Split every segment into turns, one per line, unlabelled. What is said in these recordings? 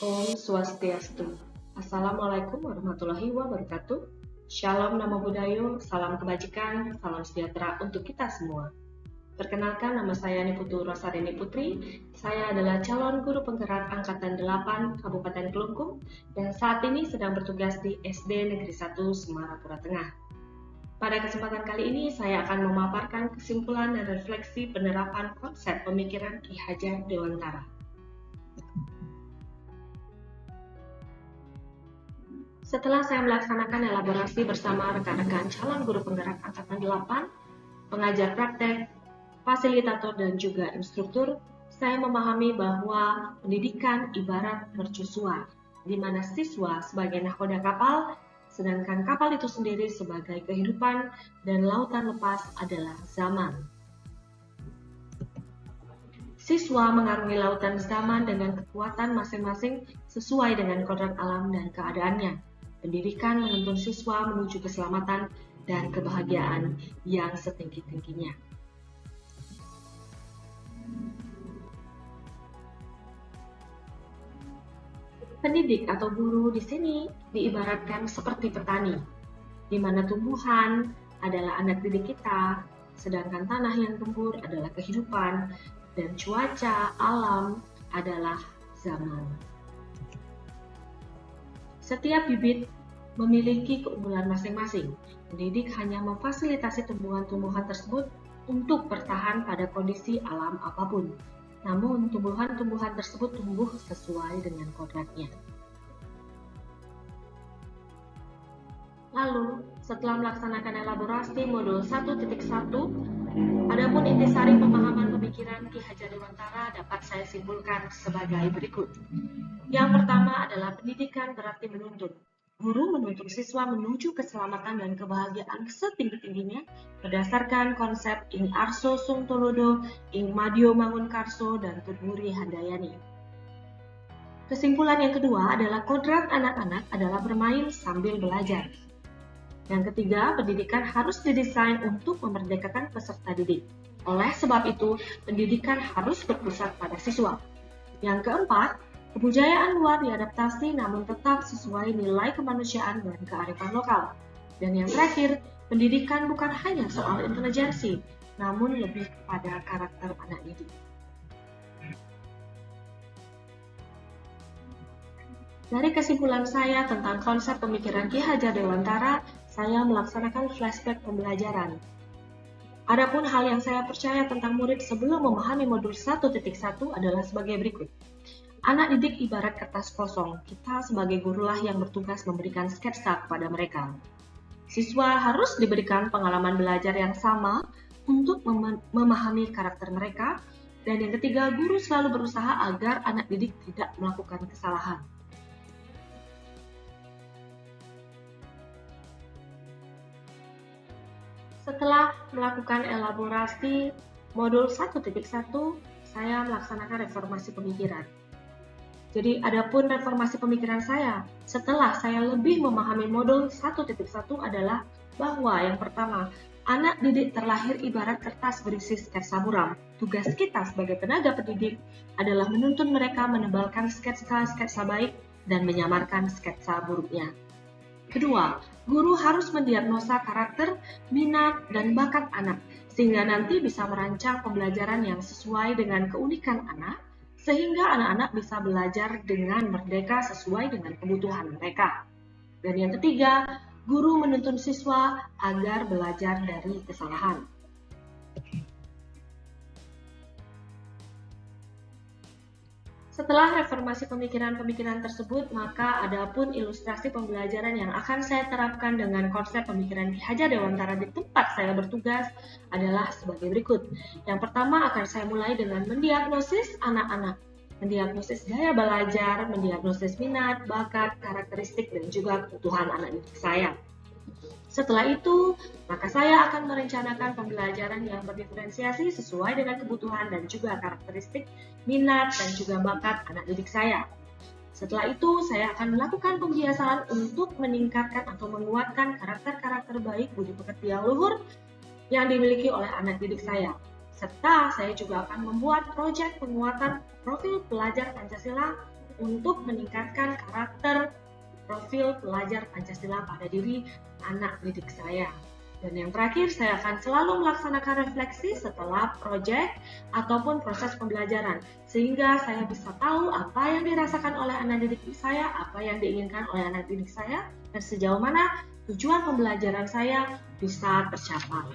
Om Swastiastu. Assalamualaikum warahmatullahi wabarakatuh. Shalom Namo Buddhaya, salam kebajikan, salam sejahtera untuk kita semua. Perkenalkan, nama saya Niputu Rosarini Putri. Saya adalah calon guru penggerak Angkatan 8 Kabupaten Kelungkung dan saat ini sedang bertugas di SD Negeri 1 Semarapura Tengah. Pada kesempatan kali ini, saya akan memaparkan kesimpulan dan refleksi penerapan konsep pemikiran Ki Hajar Dewantara. Setelah saya melaksanakan elaborasi bersama rekan-rekan calon guru penggerak Angkatan 8, pengajar praktek, fasilitator, dan juga instruktur, saya memahami bahwa pendidikan ibarat mercusuar, di mana siswa sebagai nahkoda kapal, sedangkan kapal itu sendiri sebagai kehidupan dan lautan lepas adalah zaman. Siswa mengarungi lautan zaman dengan kekuatan masing-masing sesuai dengan kodrat alam dan keadaannya. Pendidikan menuntun siswa menuju keselamatan dan kebahagiaan yang setinggi-tingginya. Pendidik atau guru di sini diibaratkan seperti petani, di mana tumbuhan adalah anak didik kita, sedangkan tanah yang gembur adalah kehidupan, dan cuaca alam adalah zaman. Setiap bibit memiliki keunggulan masing-masing. Pendidik hanya memfasilitasi tumbuhan-tumbuhan tersebut untuk bertahan pada kondisi alam apapun. Namun, tumbuhan-tumbuhan tersebut tumbuh sesuai dengan kodratnya. Lalu, setelah melaksanakan elaborasi modul 1.1, adapun intisari pemahaman pemikiran Ki Hajar Dewantara dapat saya simpulkan sebagai berikut. Yang pertama adalah pendidikan berarti menuntun. Guru menuntun siswa menuju keselamatan dan kebahagiaan setinggi-tingginya berdasarkan konsep Ing Arso Sung Tolodo, Ing Madyo Mangunkarso, dan Tudmuri Handayani. Kesimpulan yang kedua adalah kodrat anak-anak adalah bermain sambil belajar. Yang ketiga, pendidikan harus didesain untuk memerdekakan peserta didik. Oleh sebab itu, pendidikan harus berpusat pada siswa. Yang keempat, kebudayaan luar diadaptasi namun tetap sesuai nilai kemanusiaan dan kearifan lokal. Dan yang terakhir, pendidikan bukan hanya soal intelijensi, namun lebih kepada karakter anak didik. Dari kesimpulan saya tentang konsep pemikiran Ki Hajar Dewantara, saya melaksanakan flashback pembelajaran. Adapun hal yang saya percaya tentang murid sebelum memahami modul 1.1 adalah sebagai berikut. Anak didik ibarat kertas kosong, kita sebagai gurulah yang bertugas memberikan sketsa kepada mereka. Siswa harus diberikan pengalaman belajar yang sama untuk memahami karakter mereka, dan yang ketiga, guru selalu berusaha agar anak didik tidak melakukan kesalahan. Setelah melakukan elaborasi modul 1.1, saya melaksanakan reformasi pemikiran. Jadi, adapun reformasi pemikiran saya, setelah saya lebih memahami modul 1.1 adalah bahwa yang pertama, anak didik terlahir ibarat kertas berisi sketsa muram. Tugas kita sebagai tenaga pendidik adalah menuntun mereka menebalkan sketsa baik dan menyamarkan sketsa buruknya. Kedua, guru harus mendiagnosa karakter, minat, dan bakat anak, sehingga nanti bisa merancang pembelajaran yang sesuai dengan keunikan anak, sehingga anak-anak bisa belajar dengan merdeka sesuai dengan kebutuhan mereka. Dan yang ketiga, guru menuntun siswa agar belajar dari kesalahan. Setelah reformasi pemikiran-pemikiran tersebut, maka adapun ilustrasi pembelajaran yang akan saya terapkan dengan konsep pemikiran Ki Hajar Dewantara di tempat saya bertugas adalah sebagai berikut. Yang pertama akan saya mulai dengan mendiagnosis anak-anak, mendiagnosis gaya belajar, mendiagnosis minat, bakat, karakteristik, dan juga kebutuhan anak didik saya. Setelah itu, maka saya akan merencanakan pembelajaran yang berdiferensiasi sesuai dengan kebutuhan dan juga karakteristik, minat, dan juga bakat anak didik saya. Setelah itu, saya akan melakukan pembiasaan untuk meningkatkan atau menguatkan karakter-karakter baik budi pekerti yang luhur yang dimiliki oleh anak didik saya. Serta saya juga akan membuat proyek penguatan profil pelajar Pancasila untuk meningkatkan karakter profil pelajar Pancasila pada diri anak didik saya. Dan yang terakhir, saya akan selalu melaksanakan refleksi setelah proyek ataupun proses pembelajaran, sehingga saya bisa tahu apa yang dirasakan oleh anak didik saya, apa yang diinginkan oleh anak didik saya, dan sejauh mana tujuan pembelajaran saya bisa tercapai.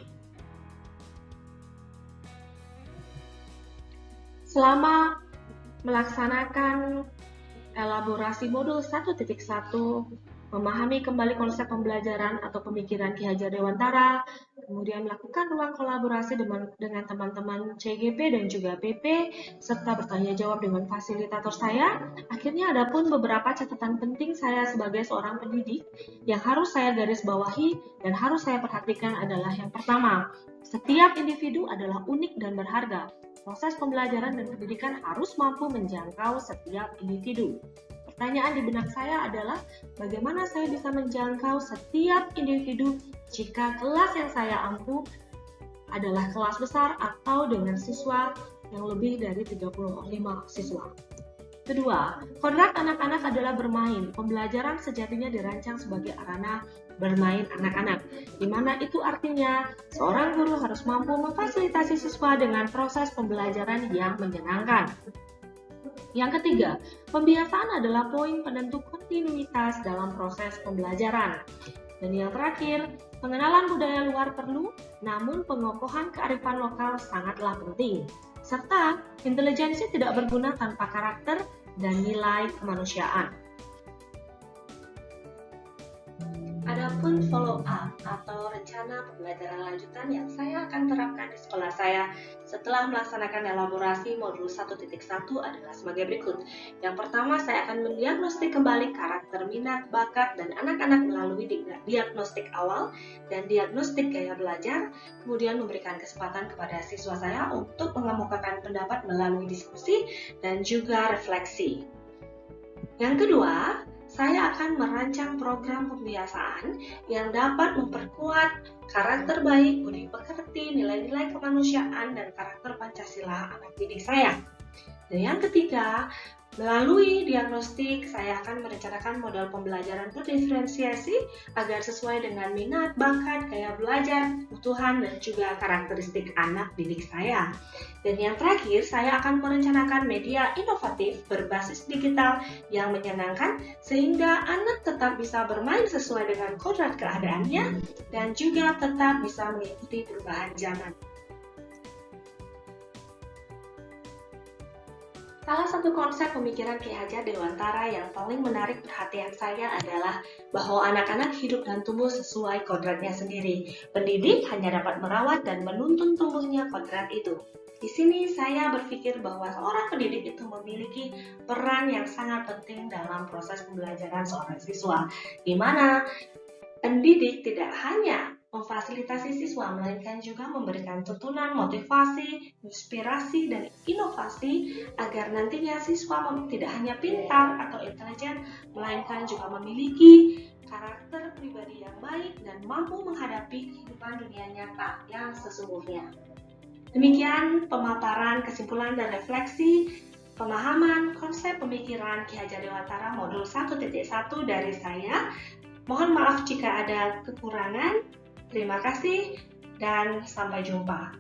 Selama melaksanakan elaborasi modul 1.1, memahami kembali konsep pembelajaran atau pemikiran Ki Hajar Dewantara, kemudian melakukan ruang kolaborasi dengan teman-teman CGP dan juga PP, serta bertanya jawab dengan fasilitator saya. Akhirnya ada pun beberapa catatan penting saya sebagai seorang pendidik yang harus saya garis bawahi dan harus saya perhatikan adalah yang pertama, setiap individu adalah unik dan berharga. Proses pembelajaran dan pendidikan harus mampu menjangkau setiap individu. Pertanyaan di benak saya adalah bagaimana saya bisa menjangkau setiap individu jika kelas yang saya ampu adalah kelas besar atau dengan siswa yang lebih dari 35 siswa. Kedua, kodrat anak-anak adalah bermain. Pembelajaran sejatinya dirancang sebagai arena bermain anak-anak, di mana itu artinya seorang guru harus mampu memfasilitasi siswa dengan proses pembelajaran yang menyenangkan. Yang ketiga, pembiasaan adalah poin penentu kontinuitas dalam proses pembelajaran. Dan yang terakhir, pengenalan budaya luar perlu, namun pengokohan kearifan lokal sangatlah penting. Serta, intelijensi tidak berguna tanpa karakter dan nilai kemanusiaan. Adapun follow up atau rencana pembelajaran lanjutan yang saya akan terapkan di sekolah saya setelah melaksanakan elaborasi modul 1.1 adalah sebagai berikut. Yang pertama, saya akan mendiagnostik kembali karakter, minat, bakat, dan anak-anak melalui diagnostik awal dan diagnostik gaya belajar, kemudian memberikan kesempatan kepada siswa saya untuk mengemukakan pendapat melalui diskusi dan juga refleksi. Yang kedua, saya akan merancang program pembiasaan yang dapat memperkuat karakter baik, budi pekerti, nilai-nilai kemanusiaan, dan karakter Pancasila anak didik saya. Dan yang ketiga, melalui diagnostik, saya akan merencanakan model pembelajaran berdiferensiasi agar sesuai dengan minat, bakat, gaya belajar, kebutuhan, dan juga karakteristik anak didik saya. Dan yang terakhir, saya akan merencanakan media inovatif berbasis digital yang menyenangkan sehingga anak tetap bisa bermain sesuai dengan kodrat keadaannya dan juga tetap bisa mengikuti perubahan zaman. Salah satu konsep pemikiran Ki Hajar Dewantara yang paling menarik perhatian saya adalah bahwa anak-anak hidup dan tumbuh sesuai kodratnya sendiri. Pendidik hanya dapat merawat dan menuntun tumbuhnya kodrat itu. Di sini saya berpikir bahwa seorang pendidik itu memiliki peran yang sangat penting dalam proses pembelajaran seorang siswa, di mana pendidik tidak hanya memfasilitasi siswa, melainkan juga memberikan tuntunan, motivasi, inspirasi, dan inovasi agar nantinya siswa tidak hanya pintar atau intelijen, melainkan juga memiliki karakter pribadi yang baik dan mampu menghadapi kehidupan dunia nyata yang sesungguhnya. Demikian pemaparan, kesimpulan, dan refleksi pemahaman konsep pemikiran Ki Hajar Dewantara modul 1.1 dari saya. Mohon maaf jika ada kekurangan. Terima kasih dan sampai jumpa.